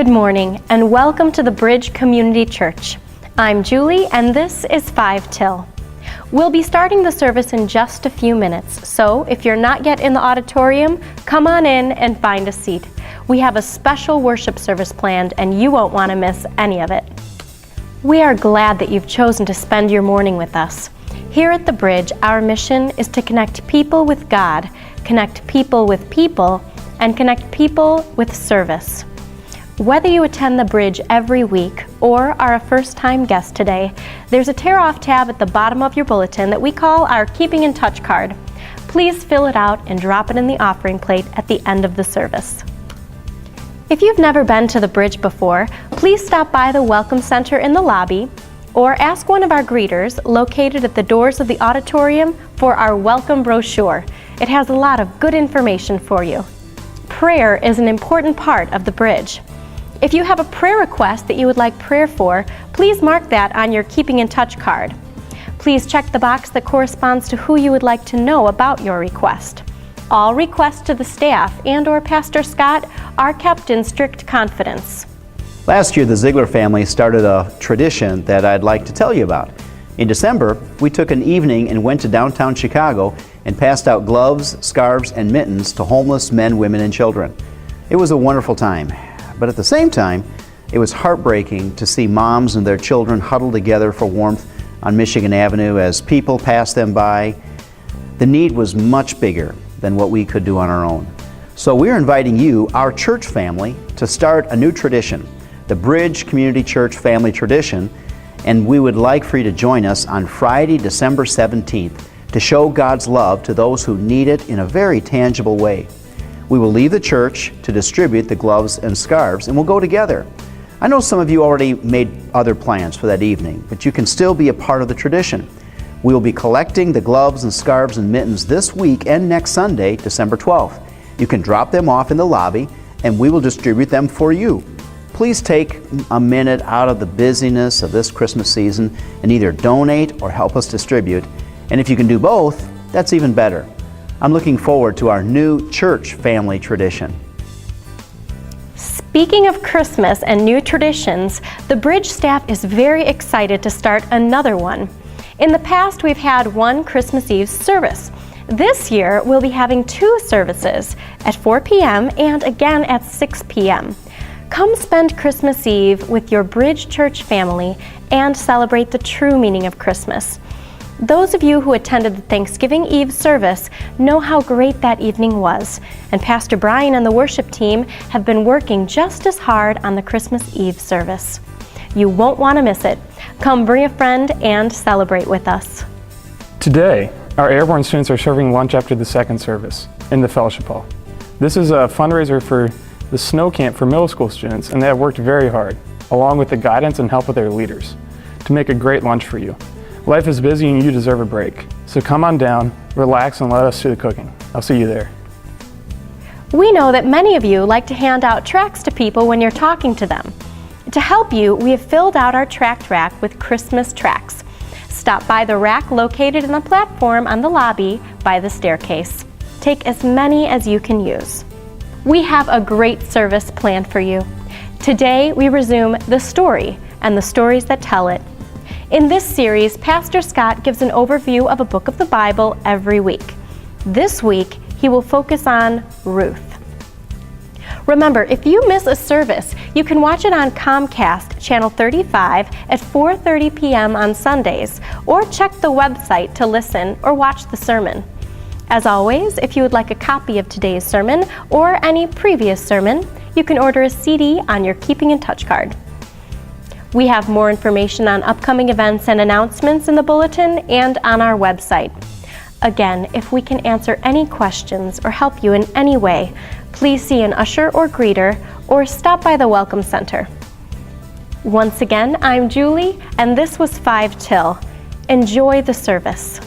morning and welcome to the Bridge Community Church. I'm Julie and this is 5 Till. We'll be starting the service in just a few minutes, so if you're not yet in the auditorium, come on in and find a seat. We have a special worship service planned and you won't want to miss any of it. We are glad that you've chosen to spend your morning with us. Here at the Bridge, our mission is to connect people with God, connect people with people, and connect people with service. Whether you attend the Bridge every week or are a first-time guest today, there's a tear-off tab at the bottom of your bulletin that we call our Keeping in Touch card. Please fill it out and drop it in the offering plate at the end of the service. If you've never been to the Bridge before, please stop by the Welcome Center in the lobby or ask one of our greeters located at the doors of the auditorium for our welcome brochure. It has a lot of good information for you. Prayer is an important part of the Bridge. If you have a prayer request that you would like prayer for, please mark that on your Keeping in Touch card. Please check the box that corresponds to who you would like to know about your request. All requests to the staff and/or Pastor Scott are kept in strict confidence. Last year, the Ziegler family started a tradition that I'd like to tell you about. In December, we took an evening and went to downtown Chicago and passed out gloves, scarves, and mittens to homeless men, women, and children. It was a wonderful time. But at the same time, it was heartbreaking to see moms and their children huddled together for warmth on Michigan Avenue as people passed them by. The need was much bigger than what we could do on our own. So we're inviting you, our church family, to start a new tradition, the Bridge Community Church Family Tradition, and we would like for you to join us on Friday, December 17th to show God's love to those who need it in a very tangible way. We will leave the church to distribute the gloves and scarves, and we'll go together. I know some of you already made other plans for that evening, but you can still be a part of the tradition. We will be collecting the gloves and scarves and mittens this week and next Sunday, December 12th. You can drop them off in the lobby, and we will distribute them for you. Please take a minute out of the busyness of this Christmas season and either donate or help us distribute. And if you can do both, that's even better. I'm looking forward to our new church family tradition. Speaking of Christmas and new traditions, the Bridge staff is very excited to start another one. In the past, we've had one Christmas Eve service. This year, we'll be having 2 services at 4 p.m. and again at 6 p.m. Come spend Christmas Eve with your Bridge Church family and celebrate the true meaning of Christmas. Those of you who attended the Thanksgiving Eve service know how great that evening was, and Pastor Brian and the worship team have been working just as hard on the Christmas Eve service. You won't want to miss it. Come bring a friend and celebrate with us. Today, our airborne students are serving lunch after the second service in the fellowship hall. This is a fundraiser for the snow camp for middle school students, and they have worked very hard, along with the guidance and help of their leaders, to make a great lunch for you. Life is busy and you deserve a break. So come on down, relax, and let us do the cooking. I'll see you there. We know that many of you like to hand out tracts to people when you're talking to them. To help you, we have filled out our tract rack with Christmas tracts. Stop by the rack located in the platform on the lobby by the staircase. Take as many as you can use. We have a great service planned for you. Today, we resume The Story and the stories that tell it. In this series, Pastor Scott gives an overview of a book of the Bible every week. This week, he will focus on Ruth. Remember, if you miss a service, you can watch it on Comcast Channel 35 at 4:30 p.m. on Sundays, or check the website to listen or watch the sermon. As always, if you would like a copy of today's sermon or any previous sermon, you can order a CD on your Keeping in Touch card. We have more information on upcoming events and announcements in the bulletin and on our website. Again, if we can answer any questions or help you in any way, please see an usher or greeter or stop by the Welcome Center. Once again, I'm Julie, and this was 5 Till. Enjoy the service.